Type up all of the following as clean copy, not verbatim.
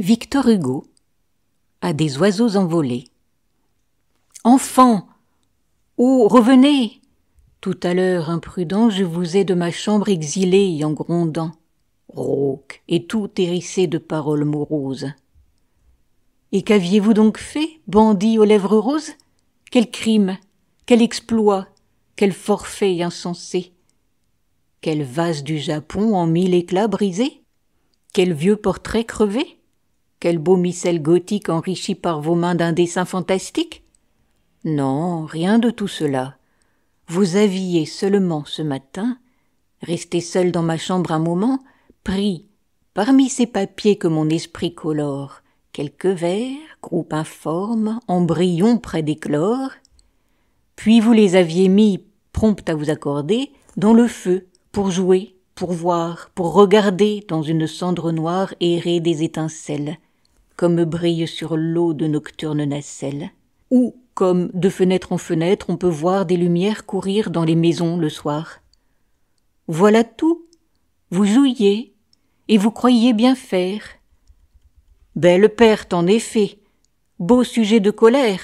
Victor Hugo a des oiseaux envolés. Enfants, oh, revenez! Tout à l'heure, imprudent, je vous ai de ma chambre exilé en grondant, rauque et tout hérissé de paroles moroses. Et qu'aviez-vous donc fait, bandit aux lèvres roses? Quel crime, quel exploit, quel forfait insensé? Quel vase du Japon en 1000 éclats brisé? Quel vieux portrait crevé? Quel beau missel gothique enrichi par vos mains d'un dessin fantastique? Non, rien de tout cela. Vous aviez seulement ce matin, resté seul dans ma chambre un moment, pris, parmi ces papiers que mon esprit colore, quelques vers, groupe informe, embryons près d'éclore, puis vous les aviez mis, prompt à vous accorder, dans le feu, pour jouer, pour voir, pour regarder dans une cendre noire errer des étincelles, comme brillent sur l'eau de nocturnes nacelles, ou comme, de fenêtre en fenêtre, on peut voir des lumières courir dans les maisons le soir. Voilà tout. Vous jouiez, et vous croyiez bien faire. Belle perte, en effet, beau sujet de colère,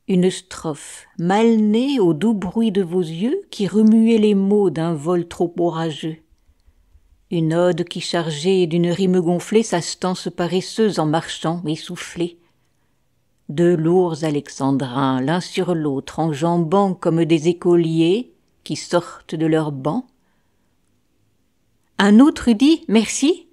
une strophe mal née au doux bruit de vos yeux qui remuait les mots d'un vol trop orageux. Une ode qui chargeait d'une rime gonflée sa stance paresseuse en marchant essoufflée. Deux lourds alexandrins, l'un sur l'autre, enjambant comme des écoliers qui sortent de leurs bancs. Un autre dit « Merci ».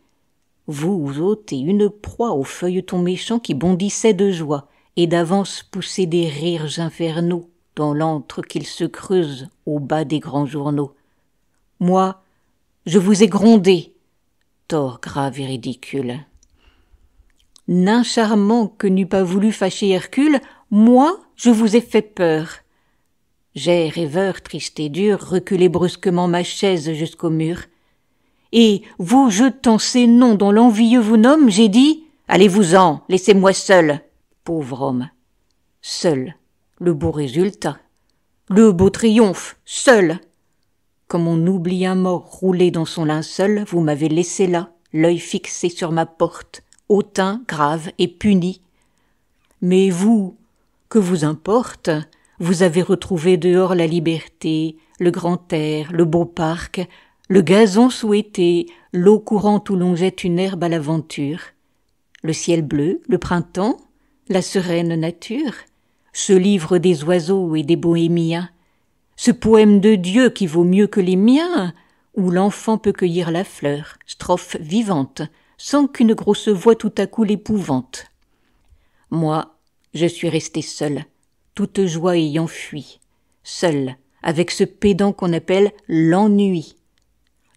Vous ôtez une proie au feuilleton méchant qui bondissait de joie et d'avance poussait des rires infernaux dans l'antre qu'il se creuse au bas des grands journaux. Moi, je vous ai grondé, tort grave et ridicule. Nain charmant que n'eût pas voulu fâcher Hercule, moi, je vous ai fait peur. J'ai, rêveur, triste et dur, reculé brusquement ma chaise jusqu'au mur. Et, vous jetant ces noms dont l'envieux vous nomme, j'ai dit « Allez-vous-en, laissez-moi seul !» Pauvre homme, seul, le beau résultat, le beau triomphe, seul. Comme on oublie un mort roulé dans son linceul, vous m'avez laissé là, l'œil fixé sur ma porte, hautain, grave et puni. Mais vous, que vous importe, vous avez retrouvé dehors la liberté, le grand air, le beau parc, le gazon souhaité, l'eau courante où l'on jette une herbe à l'aventure, le ciel bleu, le printemps, la sereine nature, ce livre des oiseaux et des bohémiens, ce poème de Dieu qui vaut mieux que les miens, où l'enfant peut cueillir la fleur, strophe vivante, sans qu'une grosse voix tout à coup l'épouvante. Moi, je suis resté seul, toute joie ayant fui, seul, avec ce pédant qu'on appelle l'ennui.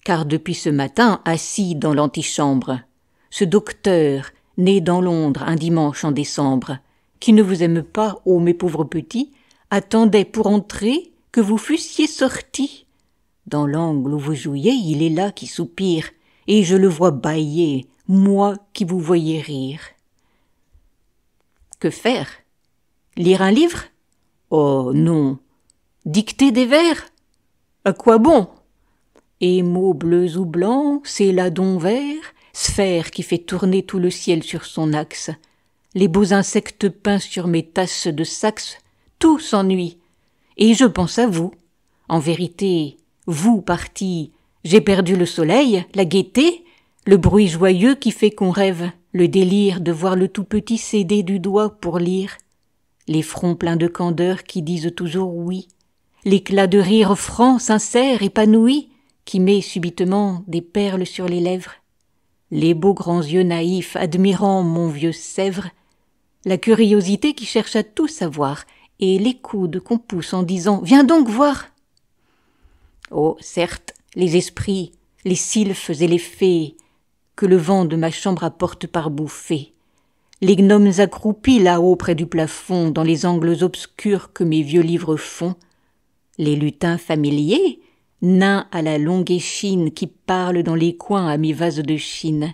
Car depuis ce matin, assis dans l'antichambre, ce docteur, né dans Londres un dimanche en décembre, qui ne vous aime pas, ô mes pauvres petits, attendait pour entrer que vous fussiez sortis. Dans l'angle où vous jouiez, il est là qui soupire, et je le vois bâiller, moi qui vous voyais rire. Que faire? Lire un livre? Oh non. Dicter des vers? À quoi bon? Et mots bleus ou blancs, céladons verts, sphère qui fait tourner tout le ciel sur son axe, les beaux insectes peints sur mes tasses de Saxe, tout s'ennuie. Et je pense à vous. En vérité, vous partis, j'ai perdu le soleil, la gaieté, le bruit joyeux qui fait qu'on rêve, le délire de voir le tout petit céder du doigt pour lire, les fronts pleins de candeur qui disent toujours oui, l'éclat de rire franc, sincère, épanoui, qui met subitement des perles sur les lèvres, les beaux grands yeux naïfs admirant mon vieux Sèvres, la curiosité qui cherche à tout savoir, et les coudes qu'on pousse en disant « Viens donc voir !» Oh, certes, les esprits, les sylphes et les fées, que le vent de ma chambre apporte par bouffées, les gnomes accroupis là-haut près du plafond, dans les angles obscurs que mes vieux livres font, les lutins familiers, nains à la longue échine qui parlent dans les coins à mes vases de Chine.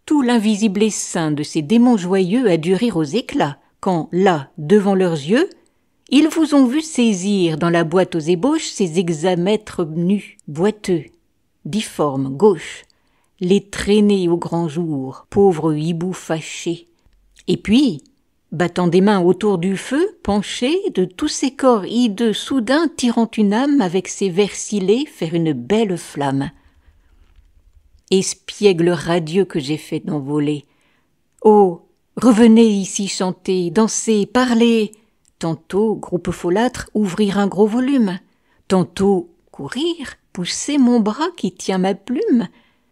Tout l'invisible essaim de ces démons joyeux a dû rire aux éclats, quand, là, devant leurs yeux, ils vous ont vu saisir dans la boîte aux ébauches ces hexamètres nus, boiteux, difformes, gauches, les traîner au grand jour, pauvres hiboux fâchés. Et puis, battant des mains autour du feu, penché, de tous ses corps hideux, soudain tirant une âme avec ses vers scellés, faire une belle flamme. Espiègle radieux que j'ai fait d'envoler. Oh, revenez ici chanter, danser, parler. Tantôt, groupe folâtre, ouvrir un gros volume. Tantôt, courir, pousser mon bras qui tient ma plume,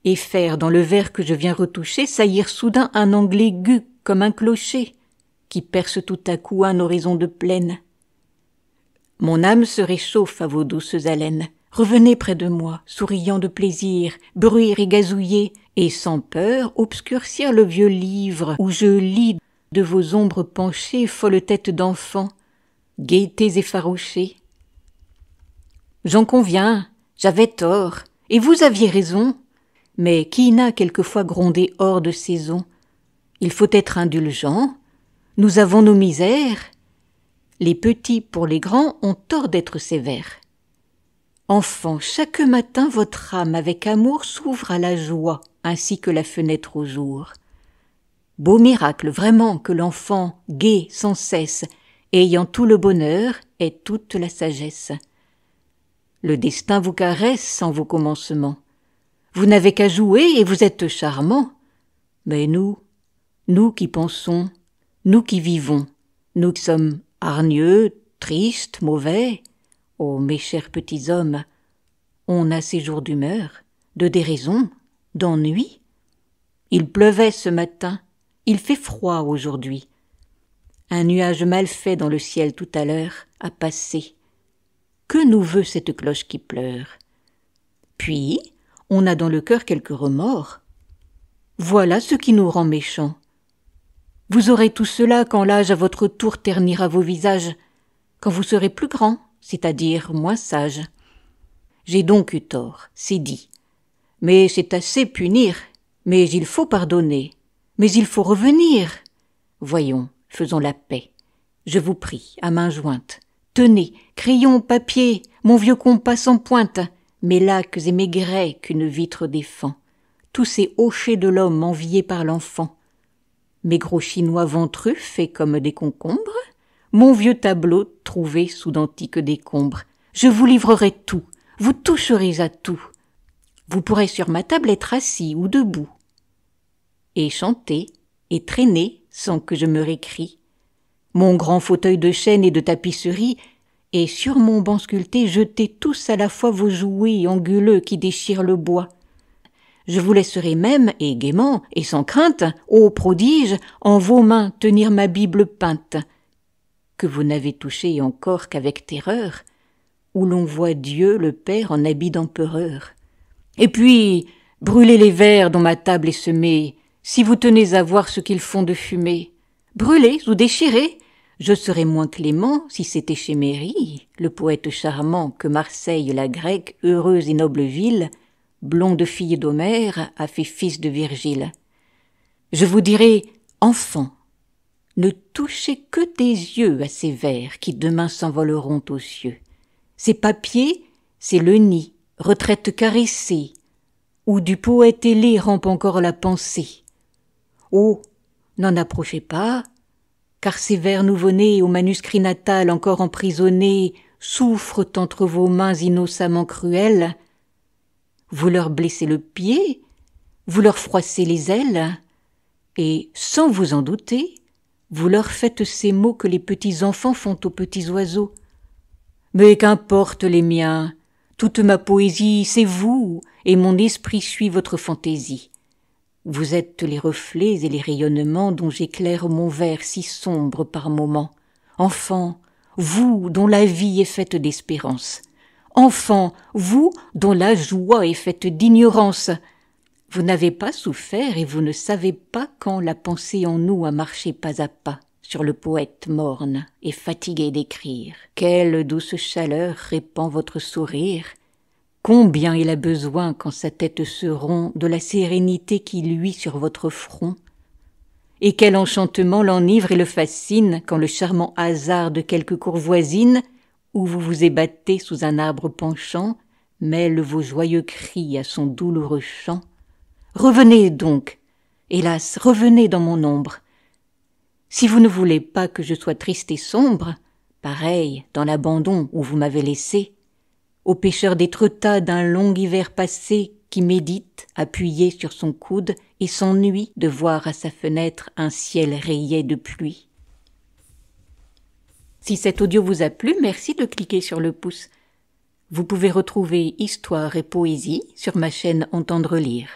et faire dans le vers que je viens retoucher saillir soudain un angle aigu comme un clocher, qui perce tout à coup un horizon de plaine. Mon âme se réchauffe à vos douces haleines. Revenez près de moi, souriant de plaisir, bruire et gazouiller, et sans peur obscurcir le vieux livre où je lis de vos ombres penchées folles têtes d'enfants, gaietés effarouchées. J'en conviens, j'avais tort, et vous aviez raison, mais qui n'a quelquefois grondé hors de saison? Il faut être indulgent, nous avons nos misères. Les petits pour les grands ont tort d'être sévères. Enfant, chaque matin votre âme avec amour s'ouvre à la joie, ainsi que la fenêtre au jour. Beau miracle vraiment que l'enfant, gai sans cesse, ayant tout le bonheur, ait toute la sagesse. Le destin vous caresse en vos commencements. Vous n'avez qu'à jouer et vous êtes charmant. Mais nous qui pensons, nous qui vivons, nous qui sommes hargneux, tristes, mauvais, ô mes chers petits hommes, on a ces jours d'humeur, de déraison, d'ennui. Il pleuvait ce matin, il fait froid aujourd'hui. Un nuage mal fait dans le ciel tout à l'heure a passé. Que nous veut cette cloche qui pleure? Puis, on a dans le cœur quelques remords. Voilà ce qui nous rend méchants. Vous aurez tout cela quand l'âge à votre tour ternira vos visages, quand vous serez plus grand, c'est-à-dire moins sage. J'ai donc eu tort, c'est dit. Mais c'est assez punir, mais il faut pardonner, mais il faut revenir. Voyons, faisons la paix. Je vous prie, à main jointe. Tenez, crayon, papier, mon vieux compas sans pointe, mes lacs et mes grès qu'une vitre défend, tous ces hochets de l'homme enviés par l'enfant, mes gros chinois ventrus faits comme des concombres, mon vieux tableau trouvé sous d'antiques décombres. Je vous livrerai tout, vous toucherez à tout. Vous pourrez sur ma table être assis ou debout, et chanter, et traîner sans que je me récrie. Mon grand fauteuil de chêne et de tapisserie, et sur mon banc sculpté jeter tous à la fois vos jouets anguleux qui déchirent le bois. Je vous laisserai même, et gaiement, et sans crainte, ô prodige, en vos mains tenir ma Bible peinte, que vous n'avez touchée encore qu'avec terreur, où l'on voit Dieu le Père en habit d'empereur. Et puis, brûlez les vers dont ma table est semée, si vous tenez à voir ce qu'ils font de fumée. Brûlez ou déchirez, je serais moins clément si c'était chez Méry, le poète charmant que Marseille, la grecque, heureuse et noble ville, blonde fille d'Homère, a fait fils de Virgile. Je vous dirai, enfant, ne touchez que des yeux à ces vers qui demain s'envoleront aux cieux. Ces papiers, c'est le nid, retraite caressée, où du poète ailé rampe encore la pensée. Oh, n'en approchez pas, car ces vers nouveau-nés au manuscrit natal encore emprisonnés souffrent entre vos mains innocemment cruelles. Vous leur blessez le pied, vous leur froissez les ailes, et, sans vous en douter, vous leur faites ces mots que les petits enfants font aux petits oiseaux. Mais qu'importe les miens, toute ma poésie, c'est vous, et mon esprit suit votre fantaisie. Vous êtes les reflets et les rayonnements dont j'éclaire mon vers si sombre par moments. Enfants, vous dont la vie est faite d'espérance. Enfants, vous dont la joie est faite d'ignorance. Vous n'avez pas souffert et vous ne savez pas quand la pensée en nous a marché pas à pas sur le poète morne et fatigué d'écrire. Quelle douce chaleur répand votre sourire. Combien il a besoin quand sa tête se rompt de la sérénité qui luit sur votre front. Et quel enchantement l'enivre et le fascine quand le charmant hasard de quelque cour voisine, où vous vous ébattez sous un arbre penchant, mêle vos joyeux cris à son douloureux chant. Revenez donc, hélas, revenez dans mon ombre. Si vous ne voulez pas que je sois triste et sombre, pareil dans l'abandon où vous m'avez laissé, au pêcheur d'Étretat d'un long hiver passé qui médite, appuyé sur son coude, et s'ennuie de voir à sa fenêtre un ciel rayé de pluie. Si cet audio vous a plu, merci de cliquer sur le pouce. Vous pouvez retrouver Histoire et poésie sur ma chaîne Entendre lire.